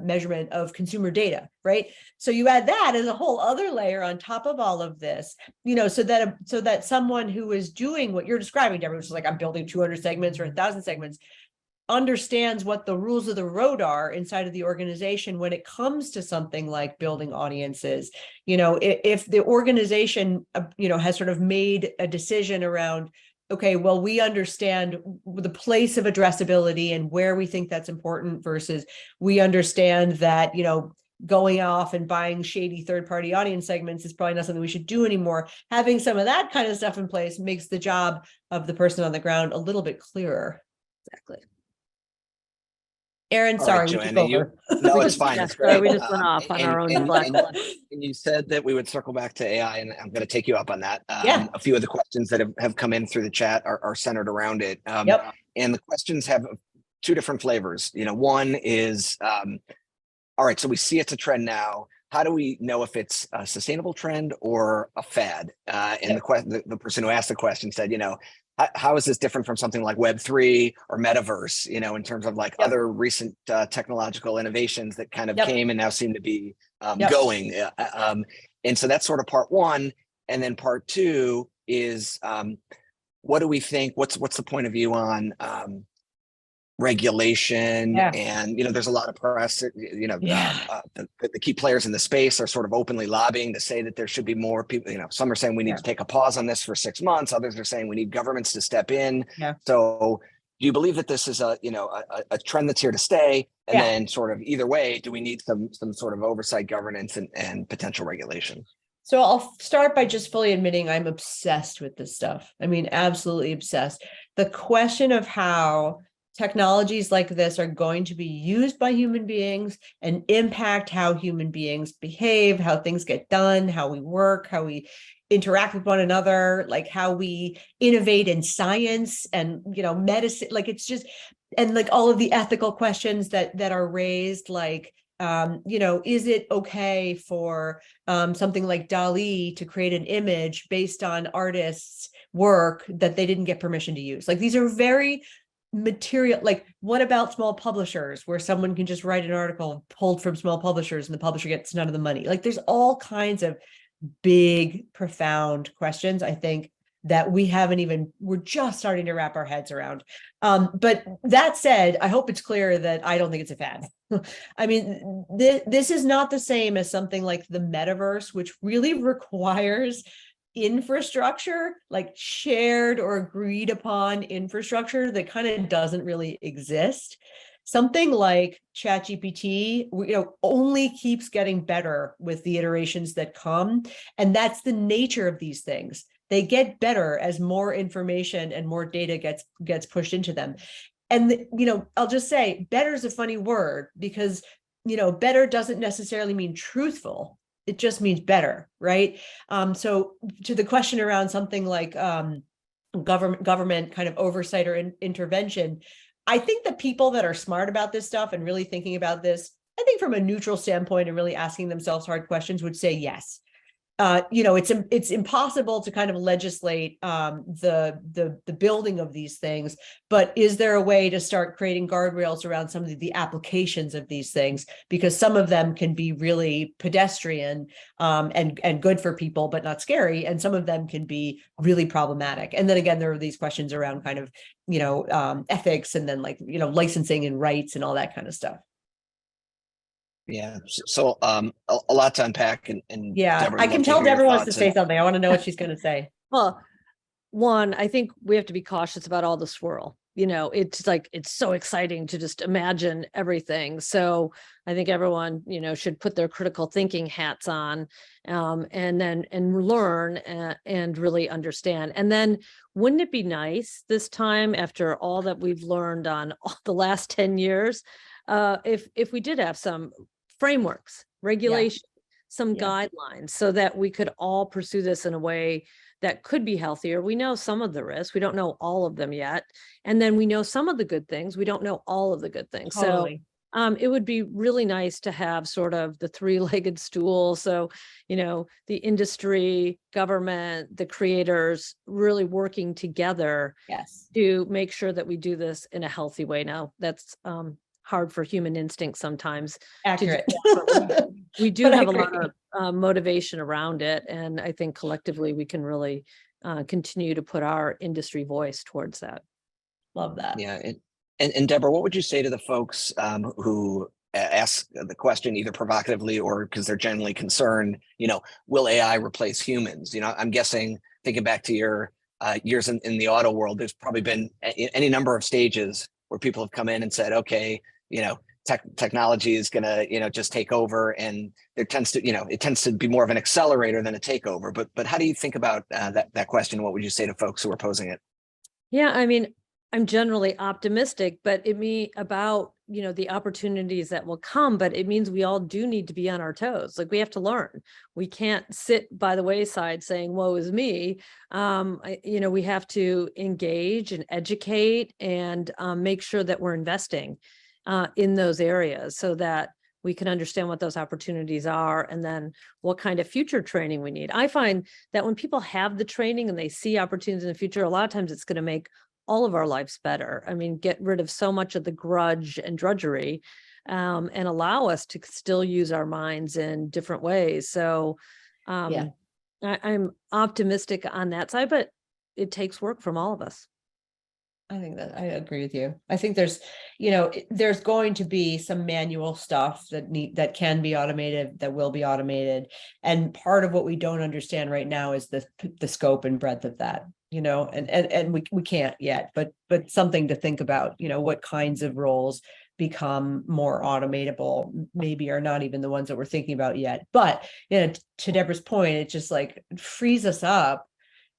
measurement of consumer data, right? So you add that as a whole other layer on top of all of this, so that someone who is doing what you're describing, Deborah, which is like, I'm building 200 segments or 1,000 segments, understands what the rules of the road are inside of the organization when it comes to something like building audiences. If the organization, has sort of made a decision around, okay, well, we understand the place of addressability and where we think that's important versus we understand that, going off and buying shady third-party audience segments is probably not something we should do anymore. Having some of that kind of stuff in place makes the job of the person on the ground a little bit clearer. Exactly. Aaron, sorry, we took over. No, it's fine. It's great. We just went off on our own. And you said that we would circle back to AI, and I'm going to take you up on that. A few of the questions that have come in through the chat are centered around it. And the questions have two different flavors. One is, all right, so we see it's a trend now. How do we know if it's a sustainable trend or a fad? And the person who asked the question said, how is this different from something like Web3 or Metaverse, in terms of like other recent technological innovations that kind of came and now seem to be going. And so that's sort of part one. And then part two is, what do we think? What's the point of view on regulation? And there's a lot of press. The key players in the space are sort of openly lobbying to say that there should be more people. Some are saying we need to take a pause on this for 6 months. Others are saying we need governments to step in. So do you believe that this is a trend that's here to stay? And then sort of either way, do we need some sort of oversight, governance, and potential regulation? So I'll start by just fully admitting I'm obsessed with this stuff. I mean, absolutely obsessed. The question of how technologies like this are going to be used by human beings and impact how human beings behave, how things get done, how we work, how we interact with one another, like how we innovate in science and, medicine, like it's just, and like all of the ethical questions that are raised, like, Is it okay for something like Dali to create an image based on artists' work that they didn't get permission to use? Like, these are very material. Like, what about small publishers where someone can just write an article pulled from small publishers and the publisher gets none of the money? Like, there's all kinds of big, profound questions, I think, that we're just starting to wrap our heads around. But that said, I hope it's clear that I don't think it's a fad. I mean, this is not the same as something like the metaverse, which really requires infrastructure, like shared or agreed upon infrastructure that kind of doesn't really exist. Something like ChatGPT, only keeps getting better with the iterations that come. And that's the nature of these things. They get better as more information and more data gets pushed into them. And, I'll just say better is a funny word because, better doesn't necessarily mean truthful. It just means better, right? So to the question around something like government kind of oversight or intervention, I think the people that are smart about this stuff and really thinking about this, I think from a neutral standpoint and really asking themselves hard questions, would say yes. It's impossible to kind of legislate the building of these things, but is there a way to start creating guardrails around some of the applications of these things? Because some of them can be really pedestrian and good for people, but not scary, and some of them can be really problematic. And then again, there are these questions around kind of ethics, and then licensing and rights and all that kind of stuff. Yeah. So a lot to unpack, and Yeah, Deborah, I I'd can love to tell hear your Deborah wants to thoughts. say something. I want to know what she's going to say. Well, one, I think we have to be cautious about all the swirl. It's like, it's so exciting to just imagine everything. So I think everyone, should put their critical thinking hats on, and learn and really understand. And then wouldn't it be nice this time, after all that we've learned on the last 10 years, if we did have some frameworks, regulation, some guidelines, so that we could all pursue this in a way that could be healthier. We know some of the risks. We don't know all of them yet. And then we know some of the good things. We don't know all of the good things. Totally. So it would be really nice to have sort of the three-legged stool. So, the industry, government, the creators really working together to make sure that we do this in a healthy way. Now, that's hard for human instinct sometimes. Accurate. We do have a lot of motivation around it. And I think collectively we can really continue to put our industry voice towards that. Love that. Yeah. And Deborah, what would you say to the folks who ask the question either provocatively or because they're genuinely concerned, will AI replace humans? I'm guessing, thinking back to your years in the auto world, there's probably been any number of stages where people have come in and said, okay, technology is going to, just take over, and it tends to be more of an accelerator than a takeover. But how do you think about that question? What would you say to folks who are posing it? Yeah, I mean, I'm generally optimistic, but about the opportunities that will come, but it means we all do need to be on our toes. Like, we have to learn. We can't sit by the wayside saying, woe is me. We have to engage and educate and make sure that we're investing in those areas so that we can understand what those opportunities are and then what kind of future training we need. I find that when people have the training and they see opportunities in the future, a lot of times it's going to make all of our lives better. I mean, get rid of so much of the grudge and drudgery, and allow us to still use our minds in different ways. So I'm optimistic on that side, but it takes work from all of us. I think that I agree with you. I think there's going to be some manual stuff that can be automated, that will be automated. And part of what we don't understand right now is the scope and breadth of that, and we can't yet, but something to think about, what kinds of roles become more automatable, maybe are not even the ones that we're thinking about yet. But to Deborah's point, it just frees us up,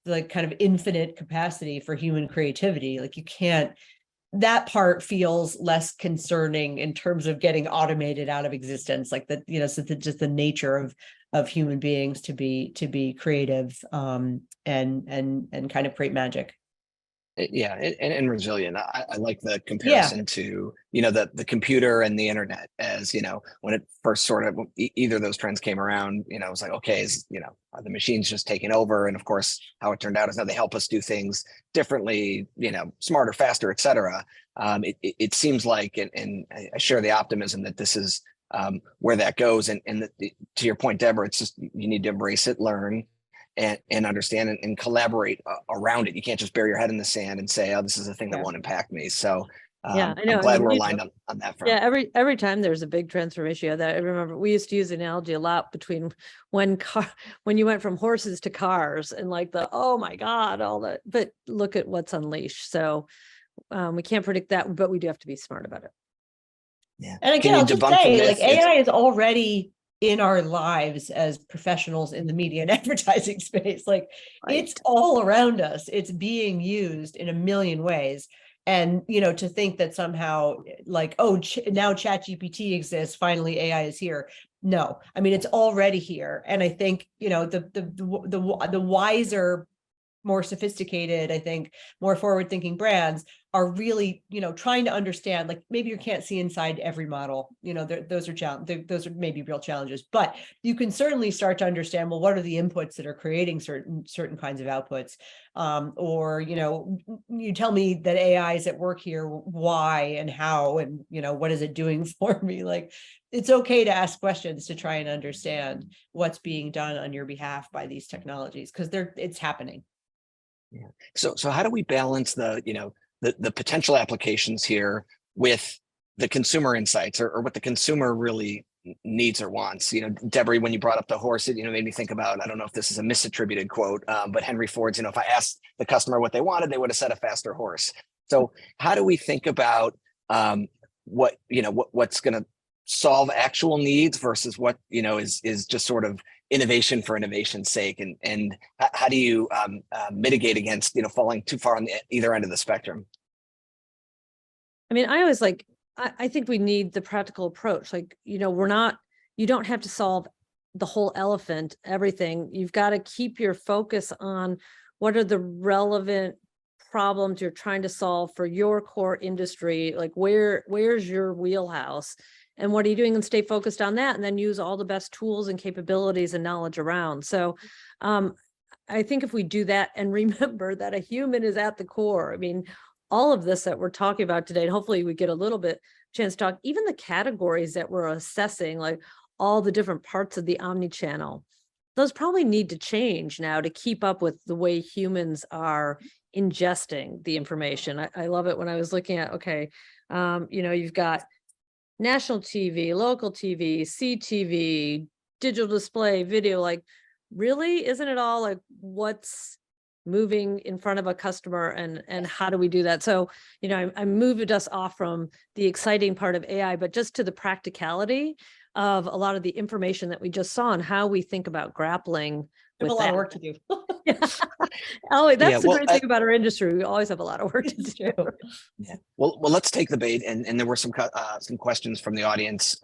like kind of infinite capacity for human creativity. Like, that part feels less concerning in terms of getting automated out of existence. Like that, so just the nature of human beings to be creative, and kind of create magic. Yeah, and resilient. I like the Yeah, comparison to, the computer and the internet, as, when it first sort of either of those trends came around, it was like, okay, are the machines just taking over? And of course, how it turned out is now they help us do things differently, smarter, faster, et cetera. It seems like, and I share the optimism that this is where that goes. And to your point, Deborah, it's just, you need to embrace it, learn, and understand and collaborate around it. You can't just bury your head in the sand and say, oh, this is a thing that Yeah. won't impact me. So Yeah, I know. I'm I glad mean, we're aligned on that front. Yeah, every time there's a big transformation, that I remember we used to use the analogy a lot between when you went from horses to cars, and like oh my God, all that. But look at what's unleashed. So we can't predict that, but we do have to be smart about it. Yeah. and Can again, you I'll just debunk the say, myth? like, AI is already in our lives as professionals in the media and advertising space. Like, it's all around us. It's being used in a million ways. And, to think that somehow, like, oh, now ChatGPT exists, finally AI is here. No, I mean, it's already here. And I think, the wiser, more sophisticated, I think, more forward-thinking brands are really, trying to understand, like, maybe you can't see inside every model, those are maybe real challenges, but you can certainly start to understand, well, what are the inputs that are creating certain kinds of outputs? Or, you tell me that AI is at work here, why and how, and, what is it doing for me? Like, it's okay to ask questions to try and understand what's being done on your behalf by these technologies, because it's happening. Yeah. So how do we balance the potential applications here with the consumer insights, or what the consumer really needs or wants? Deborah, when you brought up the horse, it made me think about, I don't know if this is a misattributed quote, but Henry Ford's, if I asked the customer what they wanted, they would have said a faster horse. So how do we think about what's going to solve actual needs versus what is just sort of innovation for innovation's sake, and how do you mitigate against falling too far on either end of the spectrum? I mean, I think we need the practical approach. Like, you don't have to solve the whole elephant, everything. You've got to keep your focus on what are the relevant problems you're trying to solve for your core industry. Like, where's your wheelhouse, and what are you doing, and stay focused on that, and then use all the best tools and capabilities and knowledge around. So I think if we do that and remember that a human is at the core, I mean, all of this that we're talking about today, and hopefully we get a little bit chance to talk, even the categories that we're assessing, like all the different parts of the omni-channel, those probably need to change now to keep up with the way humans are ingesting the information. I love it when I was looking at, okay, you've got national TV, local TV, CTV, digital display, video, like, really, isn't it all like what's moving in front of a customer, and how do we do that? So, I moved us off from the exciting part of AI, but just to the practicality of a lot of the information that we just saw and how we think about grappling with a lot that. of work to do. Oh, that's Yeah, the great thing about our industry. We always have a lot of work to do. Yeah. Well, let's take the bait, and there were some questions from the audience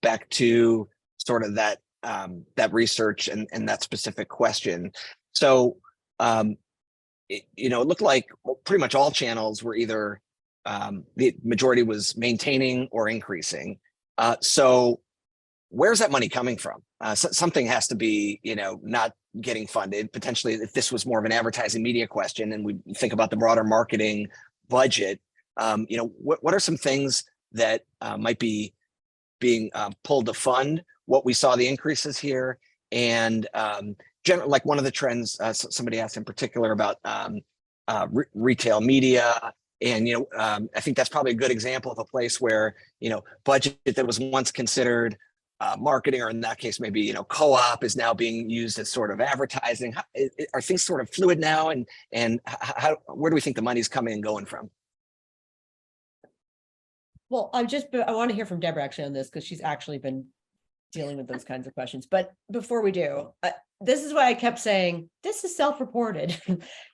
back to sort of that research and that specific question. So it looked like pretty much all channels were either the majority was maintaining or increasing. So where's that money coming from? Something has to be, not getting funded. Potentially, if this was more of an advertising media question, and we think about the broader marketing budget, what are some things that might be being pulled to fund what we saw the increases here? And like one of the trends, somebody asked in particular about retail media. And, I think that's probably a good example of a place where, budget that was once considered marketing, or in that case, maybe, co-op, is now being used as sort of advertising. Are things sort of fluid now? And where do we think the money's coming and going from? Well, I want to hear from Deborah actually on this, because she's actually been dealing with those kinds of questions. But before we do, this is why I kept saying this is self-reported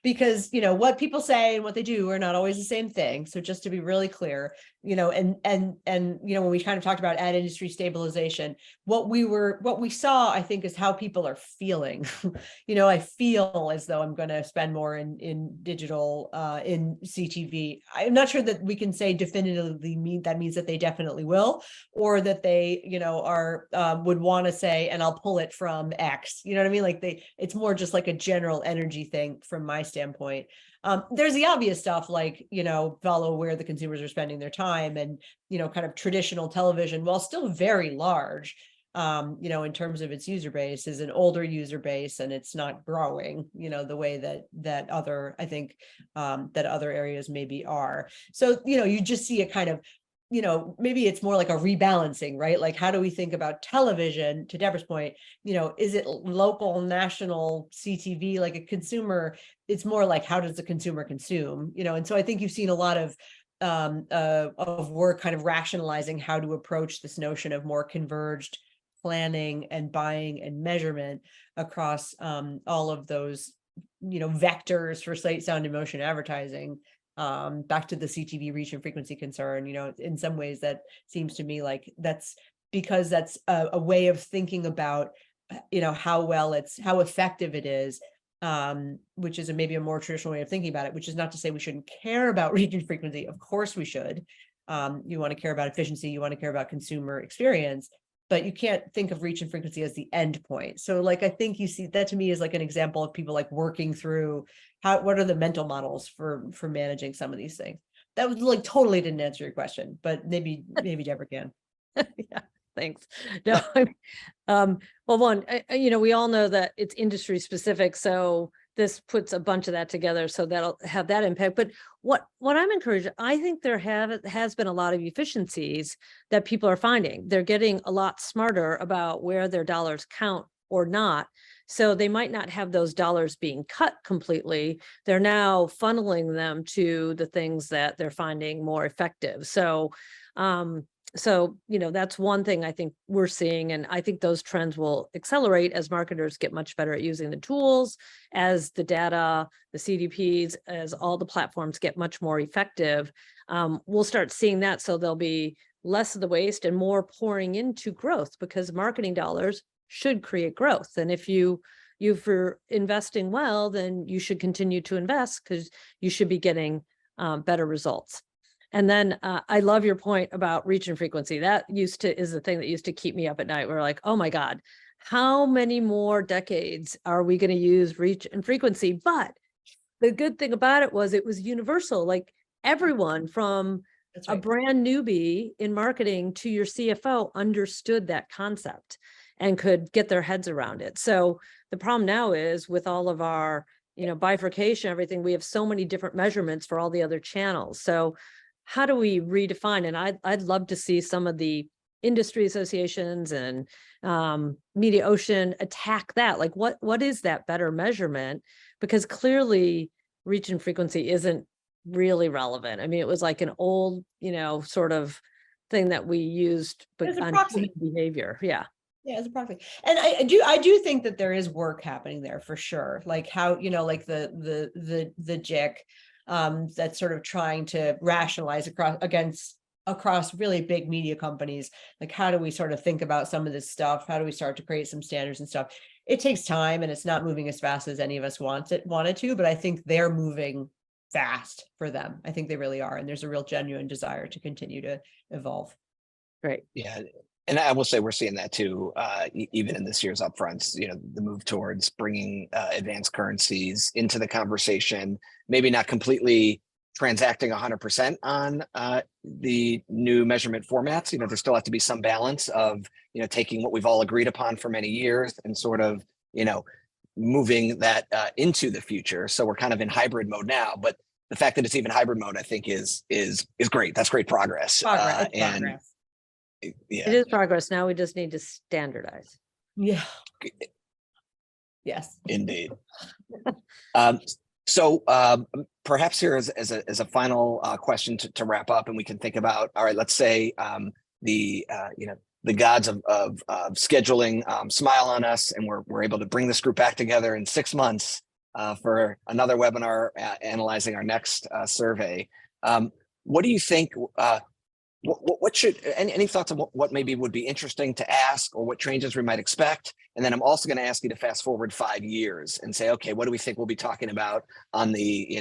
because, what people say and what they do are not always the same thing. So just to be really clear, and when we kind of talked about ad industry stabilization, what we saw, I think, is how people are feeling. I feel as though I'm going to spend more in digital, in CTV. I'm not sure that we can say definitively that means that they definitely will, or that they, are would want to say, and I'll pull it from X. You know what I mean? Like it's more just like a general energy thing from my standpoint. There's the obvious stuff like, follow where the consumers are spending their time and, kind of traditional television, while still very large, in terms of its user base, is an older user base and it's not growing, the way that other, I think, that other areas maybe are. So, you just see a kind of, maybe it's more like a rebalancing, right? Like, how do we think about television, to Deborah's point, is it local, national, CTV, like a consumer? It's more like, how does the consumer consume, and so I think you've seen a lot of work kind of rationalizing how to approach this notion of more converged planning and buying and measurement across all of those, vectors for sight, sound, and motion advertising. Back to the CTV reach and frequency concern, in some ways that seems to me like that's because that's a way of thinking about, how effective it is, which is maybe a more traditional way of thinking about it, which is not to say we shouldn't care about reach and frequency. Of course we should. You want to care about efficiency, you want to care about consumer experience, but you can't think of reach and frequency as the end point. So like, I think you see that, to me, is like an example of people like working through what are the mental models for managing some of these things. That was like totally didn't answer your question, but maybe Deborah can. Yeah, thanks. No, well, one, we all know that it's industry specific, so this puts a bunch of that together, so that'll have that impact. But what I'm encouraged, I think there has been a lot of efficiencies that people are finding. They're getting a lot smarter about where their dollars count or not. So they might not have those dollars being cut completely. They're now funneling them to the things that they're finding more effective. So, that's one thing I think we're seeing. And I think those trends will accelerate as marketers get much better at using the tools, as the data, the CDPs, as all the platforms get much more effective. We'll start seeing that. So there'll be less of the waste and more pouring into growth, because marketing dollars should create growth. And if you're investing well, then you should continue to invest, because you should be getting better results. And then I love your point about reach and frequency. That is the thing that used to keep me up at night. We're like, oh my God, how many more decades are we going to use reach and frequency? But the good thing about it was universal. Like, everyone from a brand newbie in marketing to your CFO understood that concept and could get their heads around it. So the problem now is, with all of our, bifurcation, everything, we have so many different measurements for all the other channels. So how do we redefine? And I'd love to see some of the industry associations and Mediaocean attack that. Like, what is that better measurement? Because clearly reach and frequency isn't really relevant. I mean, it was like an old, sort of thing that we used, but on human behavior. Yeah. Yeah, as a proxy. And I do think that there is work happening there for sure. Like how, like the JIC, that's sort of trying to rationalize across really big media companies. Like, how do we sort of think about some of this stuff? How do we start to create some standards and stuff? It takes time, and it's not moving as fast as any of us wanted to, but I think they're moving fast for them. I think they really are. And there's a real genuine desire to continue to evolve. Great. Yeah. And I will say we're seeing that too, even in this year's upfronts, the move towards bringing advanced currencies into the conversation, maybe not completely transacting 100% on the new measurement formats. There still have to be some balance of, taking what we've all agreed upon for many years and sort of, moving that into the future. So we're kind of in hybrid mode now, but the fact that it's even hybrid mode, I think is great. That's great progress. Progress. Yeah. It is progress. Now we just need to standardize. Yeah. Yes. Indeed. So perhaps here as a final question to wrap up, and we can think about, all right, let's say the the gods of scheduling smile on us, and we're able to bring this group back together in 6 months for another webinar analyzing our next survey. What do you think? What should any thoughts on what maybe would be interesting to ask, or what changes we might expect? And then I'm also going to ask you to fast forward 5 years and say, okay, what do we think we'll be talking about on the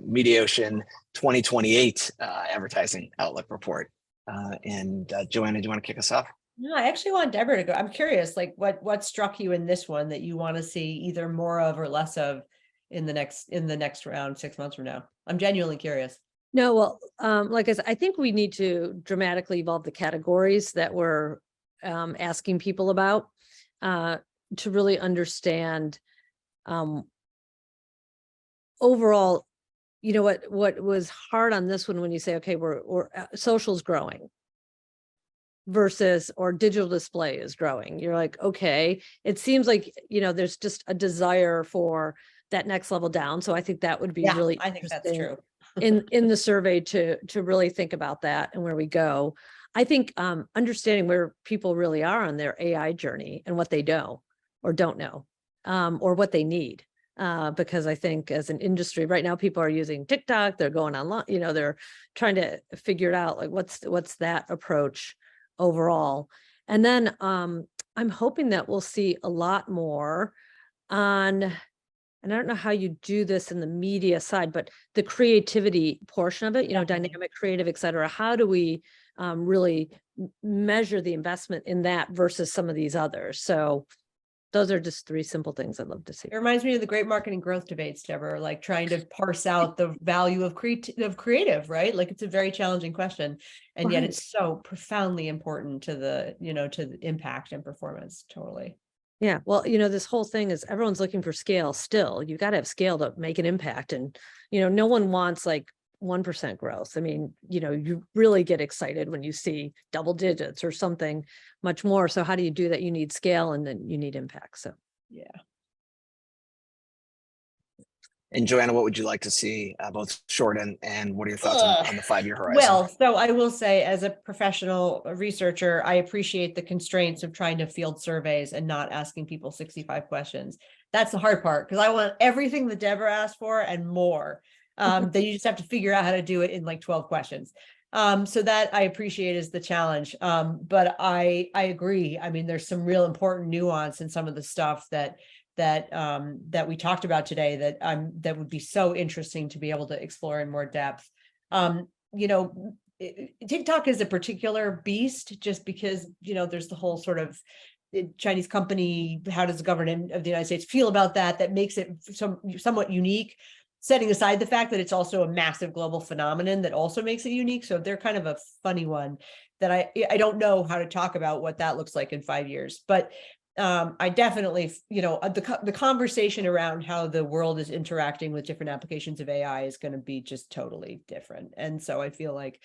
Mediaocean 2028 advertising outlook report? Joanna, do you want to kick us off? No, I actually want Deborah to go. I'm curious, like what struck you in this one that you want to see either more of or less of in the next round 6 months from now? I'm genuinely curious. No, well, like I said, I think we need to dramatically evolve the categories that we're asking people about to really understand overall, what was hard on this one when you say, okay, we're social's growing versus or digital display is growing. You're like, okay, it seems like, there's just a desire for that next level down. So I think that would be really I think that's true. in the survey to really think about that and where we go. I think understanding where people really are on their AI journey and what they know or don't know, or what they need. Because I think as an industry right now, people are using TikTok, they're going online, they're trying to figure it out, like what's that approach overall. And then I'm hoping that we'll see a lot more on, and I don't know how you do this in the media side, but the creativity portion of it, dynamic creative, et cetera. How do we really measure the investment in that versus some of these others? So those are just 3 simple things I'd love to see. It reminds me of the great marketing growth debates, Deborah, like trying to parse out the value of creative, right? Like it's a very challenging question. And yet it's so profoundly important to the, to the impact and performance. Totally. Yeah. Well, this whole thing is everyone's looking for scale still. You've got to have scale to make an impact. And, no one wants like 1% growth. I mean, you really get excited when you see double digits or something much more. So how do you do that? You need scale and then you need impact. So, yeah. And Joanna, what would you like to see both short and what are your thoughts on the 5-year horizon? Well, so I will say as a professional researcher, I appreciate the constraints of trying to field surveys and not asking people 65 questions. That's the hard part because I want everything that Deborah asked for and more. Then you just have to figure out how to do it in like 12 questions. So that I appreciate is the challenge. But I agree. I mean, there's some real important nuance in some of the stuff that we talked about today that would be so interesting to be able to explore in more depth. TikTok is a particular beast just because, there's the whole sort of Chinese company, how does the government of the United States feel about that makes it somewhat unique, setting aside the fact that it's also a massive global phenomenon that also makes it unique. So they're kind of a funny one that I don't know how to talk about what that looks like in 5 years, but I definitely, the conversation around how the world is interacting with different applications of AI is going to be just totally different. And so I feel like,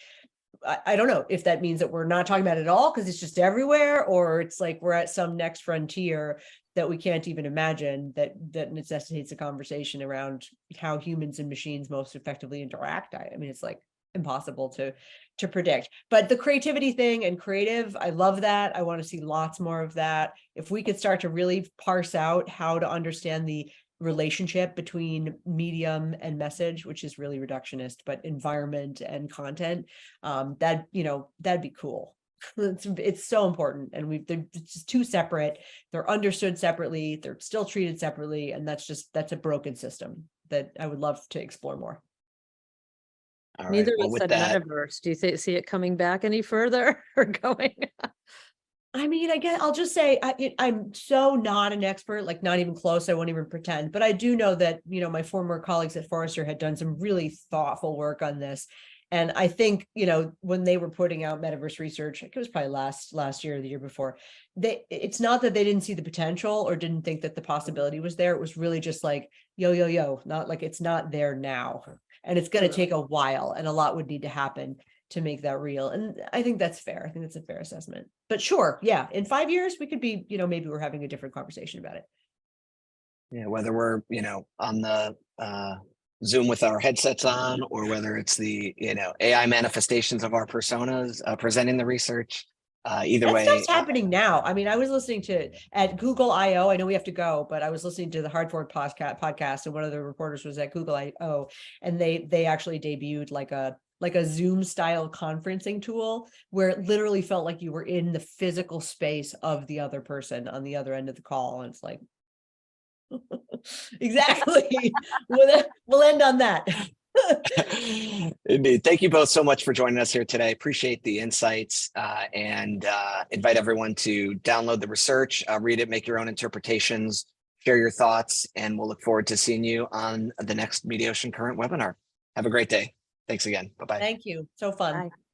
I don't know if that means that we're not talking about it at all because it's just everywhere, or it's like we're at some next frontier that we can't even imagine that necessitates a conversation around how humans and machines most effectively interact. I mean, it's like impossible to predict, but the creativity thing and creative, I love that. I want to see lots more of that. If we could start to really parse out how to understand the relationship between medium and message, which is really reductionist, but environment and content, that'd be cool. It's so important, and they're just too separate. They're understood separately. They're still treated separately, and that's a broken system that I would love to explore more. All right. Neither Well, of us with said that, metaverse. Do you see it coming back any further or going? I mean, I guess I'll just say I'm so not an expert, like not even close. I won't even pretend, but I do know that, my former colleagues at Forrester had done some really thoughtful work on this. And I think, when they were putting out metaverse research, it was probably last year or the year before, it's not that they didn't see the potential or didn't think that the possibility was there. It was really just like, yo, not like it's not there now. And it's going to take a while and a lot would need to happen to make that real. And I think that's fair. I think that's a fair assessment. But sure, yeah, in 5 years, we could be, maybe we're having a different conversation about it. Yeah, whether we're, on the Zoom with our headsets on, or whether it's the, AI manifestations of our personas presenting the research, Either That way, stuff's happening now. I mean, I was listening to at Google I/O. I know we have to go, but I was listening to the Hardforward podcast, and one of the reporters was at Google I/O, and they actually debuted like a Zoom style conferencing tool where it literally felt like you were in the physical space of the other person on the other end of the call. And it's like, exactly. We'll end on that. Indeed. Thank you both so much for joining us here today. Appreciate the insights and invite everyone to download the research, read it, make your own interpretations, share your thoughts, and we'll look forward to seeing you on the next Mediaocean Current webinar. Have a great day. Thanks again. Bye-bye. Thank you. So fun. Bye.